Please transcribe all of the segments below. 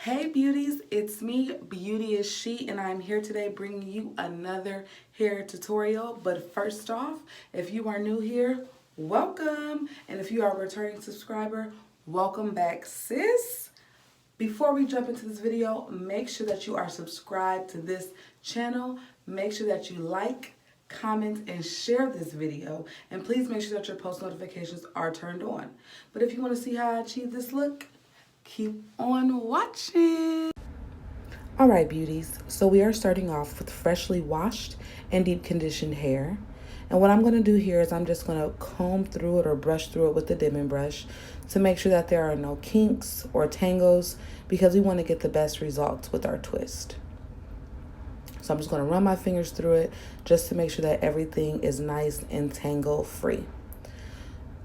Hey beauties, it's me, Beauty is She, and I'm here today bringing you another hair tutorial. But first off, if you are new here, welcome. And if you are a returning subscriber, welcome back, sis. Before we jump into this video, make sure that you are subscribed to this channel. Make sure that you like, comment, and share this video. And please make sure that your post notifications are turned on. But if you want to see how I achieve this look, keep on watching. All right, beauties. So we are starting off with freshly washed and deep conditioned hair. And what I'm going to do here is I'm just going to comb through it or brush through it with the dimming brush to make sure that there are no kinks or tangles because we want to get the best results with our twist. So I'm just going to run my fingers through it just to make sure that everything is nice and tangle free.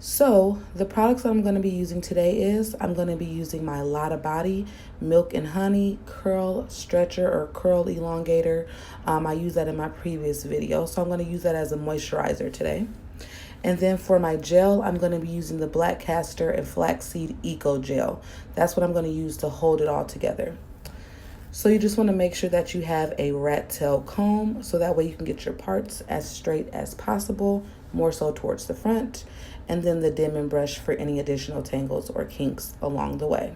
So the products that I'm going to be using today is I'm going to be using my Lotta Body Milk and Honey Curl Stretcher or Curl Elongator. I used that in my previous video, so I'm going to use that as a moisturizer today. And then for my gel, I'm going to be using the Black Castor and Flaxseed Eco Gel. That's what I'm going to use to hold it all together. So you just want to make sure that you have a rat tail comb so that way you can get your parts as straight as possible, more so towards the front, and then the dimming brush for any additional tangles or kinks along the way.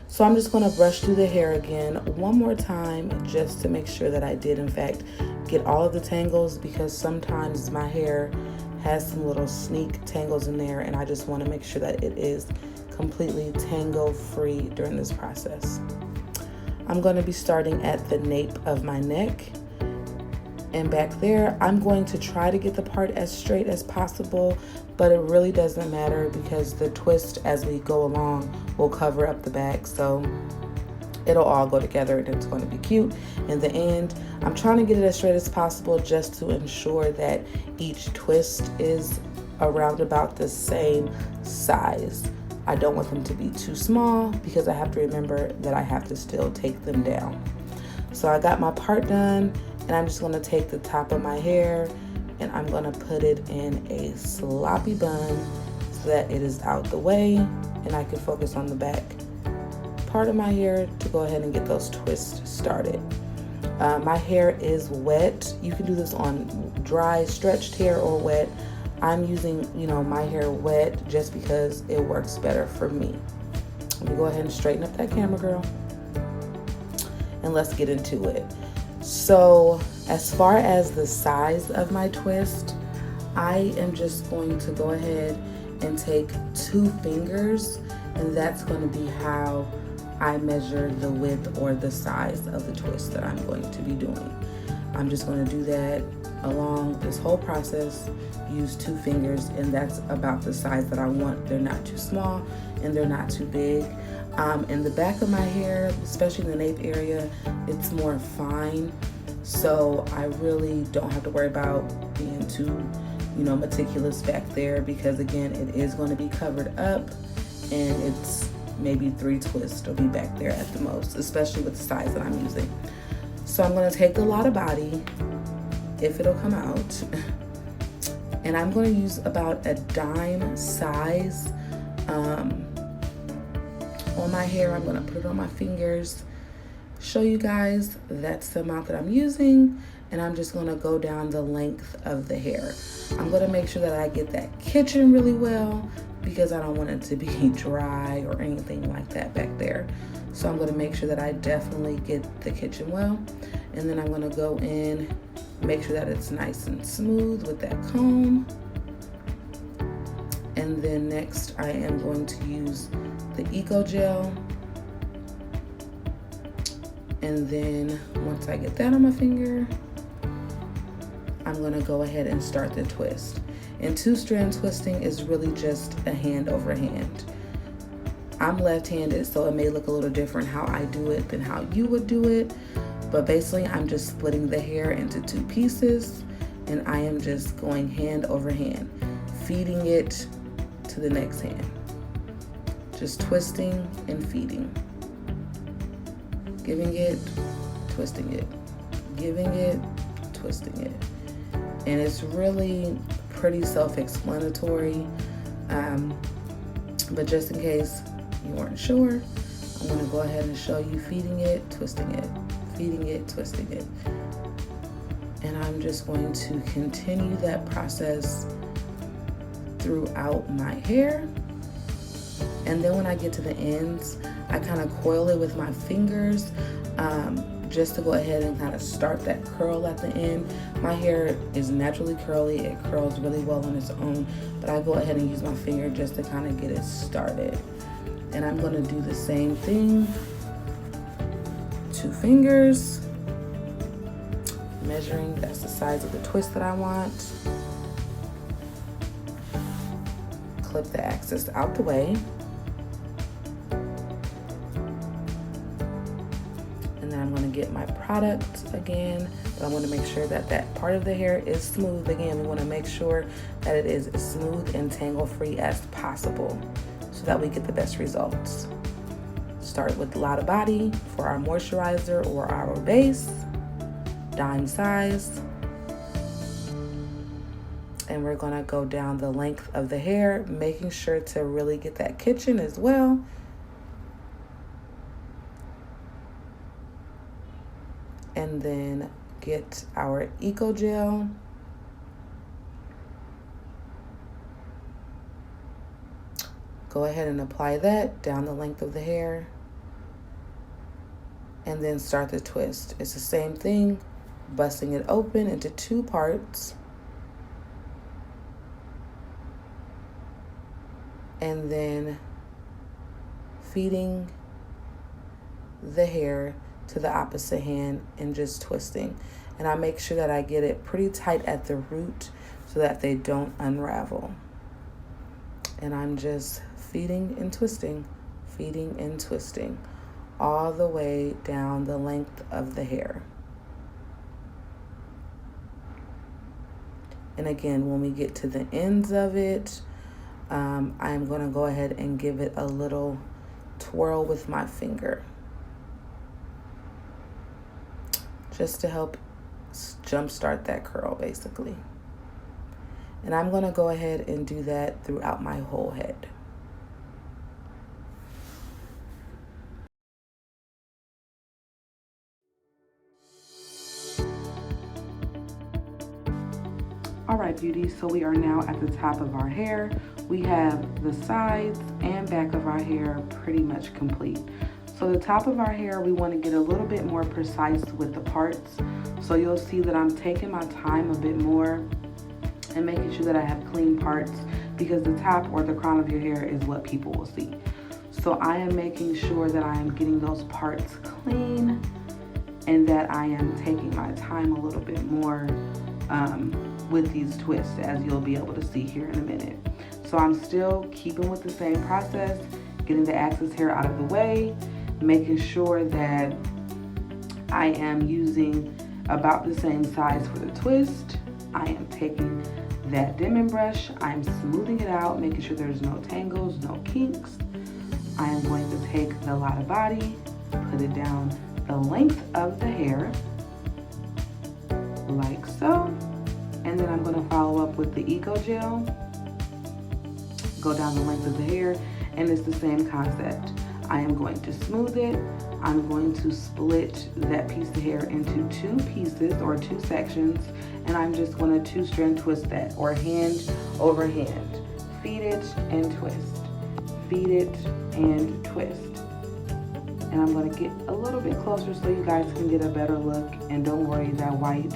So I'm just going to brush through the hair again one more time just to make sure that I did in fact get all of the tangles, because sometimes my hair has some little sneak tangles in there and I just want to make sure that it is completely tangle free during this process. I'm going to be starting at the nape of my neck, and back there I'm going to try to get the part as straight as possible, but it really doesn't matter because the twist as we go along will cover up the back, so it'll all go together and it's going to be cute in the end. I'm trying to get it as straight as possible just to ensure that each twist is around about the same size. I don't want them to be too small because I have to remember that I have to still take them down. So I got my part done, and I'm just going to take the top of my hair and I'm going to put it in a sloppy bun so that it is out the way and I can focus on the back part of my hair to go ahead and get those twists started. My hair is wet. You can do this on dry, stretched hair or wet. I'm using, my hair wet just because it works better for me. Let me go ahead and straighten up that camera, girl. And let's get into it. So as far as the size of my twist, I am just going to go ahead and take 2 fingers, and that's going to be how I measure the width or the size of the twist that I'm going to be doing. I'm just going to do that along this whole process, use 2 fingers, and that's about the size that I want. They're not too small and they're not too big. In the back of my hair, especially in the nape area, it's more fine, so I really don't have to worry about being too, meticulous back there, because again, it is going to be covered up and it's maybe 3 twists will be back there at the most, especially with the size that I'm using. So I'm going to take the Lotta Body, if it'll come out, and I'm going to use about a dime size on my hair. I'm going to put it on my fingers, show you guys that's the amount that I'm using, and I'm just going to go down the length of the hair. I'm going to make sure that I get that kitchen really well because I don't want it to be dry or anything like that back there. So I'm going to make sure that I definitely get the kitchen well, and then I'm going to go in, make sure that it's nice and smooth with that comb. And then next I am going to use the Eco Gel, and then once I get that on my finger, I'm going to go ahead and start the twist. And 2-strand twisting is really just a hand over hand. I'm left-handed, so it may look a little different how I do it than how you would do it, but basically I'm just splitting the hair into 2 pieces, and I am just going hand over hand, feeding it to the next hand, just twisting and feeding, giving it, twisting it, giving it, twisting it. And it's really pretty self-explanatory, but just in case you weren't sure, I'm gonna go ahead and show you feeding it, twisting it, feeding it, twisting it. And I'm just going to continue that process throughout my hair. And then when I get to the ends, I kind of coil it with my fingers just to go ahead and kind of start that curl at the end. My hair is naturally curly. It curls really well on its own, but I go ahead and use my finger just to kind of get it started. And I'm going to do the same thing. 2 fingers. Measuring, that's the size of the twist that I want. Clip the excess out the way. And then I'm going to get my product again, but I'm going to make sure that that part of the hair is smooth. Again, we want to make sure that it is as smooth and tangle free as possible so that we get the best results. Start with Lotta Body for our moisturizer or our base, dime size. And we're going to go down the length of the hair, making sure to really get that kitchen as well. And then get our Eco Gel. Go ahead and apply that down the length of the hair. And then start the twist. It's the same thing, busting it open into 2 parts. And then feeding the hair to the opposite hand and just twisting. And I make sure that I get it pretty tight at the root so that they don't unravel. And I'm just feeding and twisting all the way down the length of the hair. And again, when we get to the ends of it, I'm going to go ahead and give it a little twirl with my finger, just to help jumpstart that curl, basically. And I'm going to go ahead and do that throughout my whole head. All right, beauties, so we are now at the top of our hair. We have the sides and back of our hair pretty much complete. So the top of our hair, we want to get a little bit more precise with the parts. So you'll see that I'm taking my time a bit more and making sure that I have clean parts, because the top or the crown of your hair is what people will see. So I am making sure that I am getting those parts clean and that I am taking my time a little bit more with these twists, as you'll be able to see here in a minute. So I'm still keeping with the same process, getting the excess hair out of the way, making sure that I am using about the same size for the twist. I am taking that Denman brush, I'm smoothing it out, making sure there's no tangles, no kinks. I am going to take the Lotta Body, put it down the length of the hair, like so. And then I'm going to follow up with the Eco Gel, go down the length of the hair, and it's the same concept. I am going to smooth it. I'm going to split that piece of hair into 2 pieces or 2 sections, and I'm just going to 2-strand twist that, or hand over hand. Feed it and twist. Feed it and twist. And I'm going to get a little bit closer so you guys can get a better look. And don't worry, that white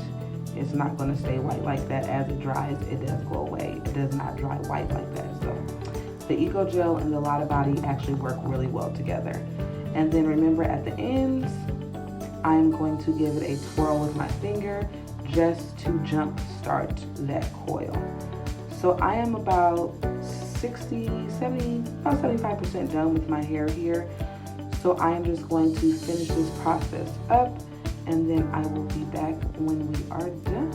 is not going to stay white like that. As it dries, it does go away. It does not dry white like that. So the Eco Gel and the Lotta Body actually work really well together. And then remember, at the ends, I'm going to give it a twirl with my finger just to jump start that coil. So I am about 75% done with my hair here. So I am just going to finish this process up, and then I will be back when we are done.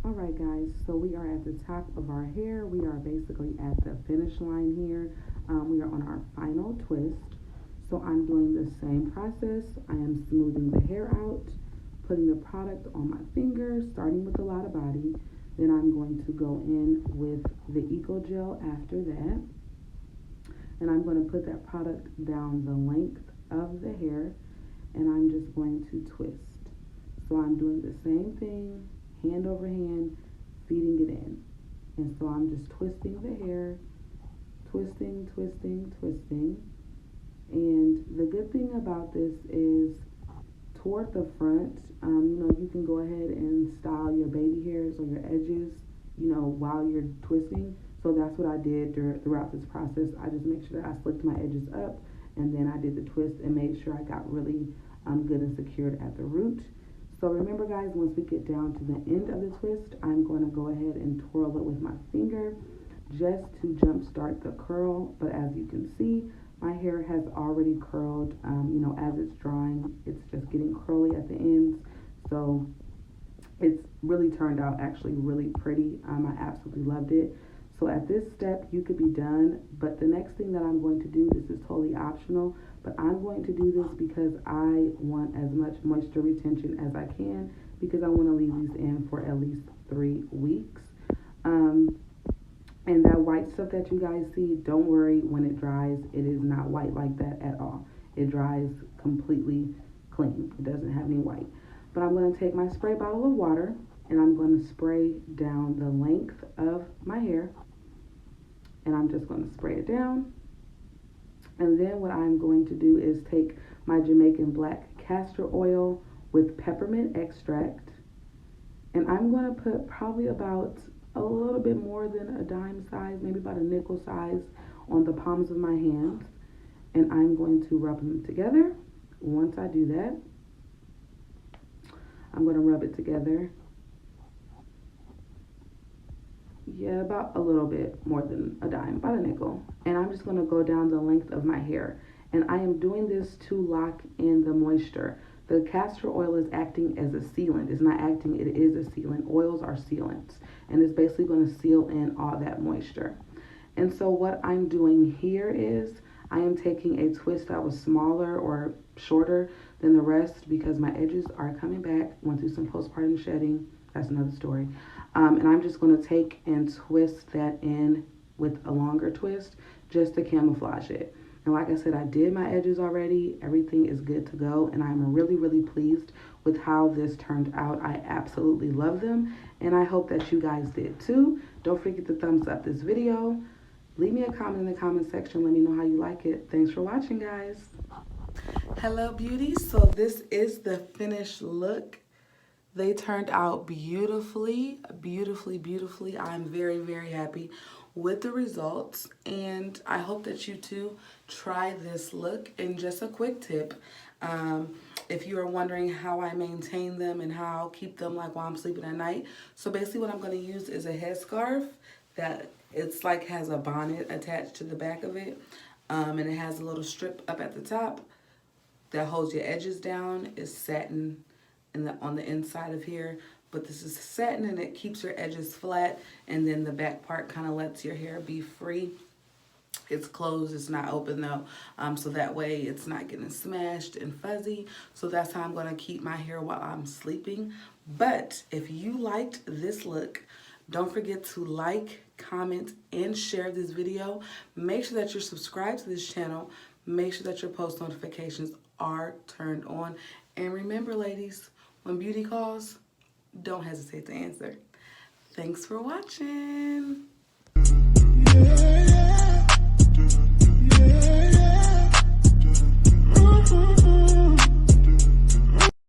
Alright guys, so we are at the top of our hair. We are basically at the finish line here. We are on our final twist. So I'm doing the same process. I am smoothing the hair out, putting the product on my fingers, starting with the Lotta Body. Then I'm going to go in with the Eco Gel after that. And I'm going to put that product down the length of the hair, and I'm just going to twist. So I'm doing the same thing, hand over hand, feeding it in. And so I'm just twisting the hair, twisting, twisting, twisting. And the good thing about this is toward the front, you can go ahead and style your baby hairs or your edges, while you're twisting. So that's what I did throughout this process. I just make sure that I slicked my edges up, and then I did the twist and made sure I got really good and secured at the root. So remember, guys, once we get down to the end of the twist, I'm going to go ahead and twirl it with my finger just to jumpstart the curl. But as you can see, my hair has already curled. As it's drying, it's just getting curly at the ends. So it's really turned out actually really pretty. I absolutely loved it. So at this step, you could be done. But the next thing that I'm going to do, this is totally optional, but I'm going to do this because I want as much moisture retention as I can, because I want to leave these in for at least 3 weeks. And that white stuff that you guys see, don't worry, when it dries, it is not white like that at all. It dries completely clean. It doesn't have any white. But I'm going to take my spray bottle of water, and I'm going to spray down the length of my hair. And I'm just going to spray it down. And then what I'm going to do is take my Jamaican black castor oil with peppermint extract. And I'm going to put probably about a little bit more than a dime size, maybe about a nickel size, on the palms of my hands. And I'm going to rub them together. Once I do that, I'm going to rub it together. Yeah, about a little bit more than a dime, about a nickel. And I'm just going to go down the length of my hair. And I am doing this to lock in the moisture. The castor oil is acting as a sealant. It's not acting, it is a sealant. Oils are sealants. And it's basically going to seal in all that moisture. And so what I'm doing here is I am taking a twist that was smaller or shorter than the rest, because my edges are coming back. Went through some postpartum shedding. That's another story. And I'm just going to take and twist that in with a longer twist just to camouflage it. And like I said, I did my edges already. Everything is good to go. And I'm really, really pleased with how this turned out. I absolutely love them. And I hope that you guys did too. Don't forget to thumbs up this video. Leave me a comment in the comment section. Let me know how you like it. Thanks for watching, guys. Hello, beauties. So this is the finished look. They turned out beautifully, beautifully, beautifully. I'm very, very happy with the results, and I hope that you too try this look. And just a quick tip, if you are wondering how I maintain them and how I'll keep them like while I'm sleeping at night. So basically what I'm going to use is a headscarf that it's like has a bonnet attached to the back of it, and it has a little strip up at the top that holds your edges down. It's satin on the inside of here, but this is satin and it keeps your edges flat, and then the back part kind of lets your hair be free. It's closed, it's not open though, so that way it's not getting smashed and fuzzy. So that's how I'm going to keep my hair while I'm sleeping. But if you liked this look, don't forget to like, comment, and share this video. Make sure that you're subscribed to this channel. Make sure that your post notifications are turned on. And remember, ladies, when beauty calls, don't hesitate to answer. Thanks for watching.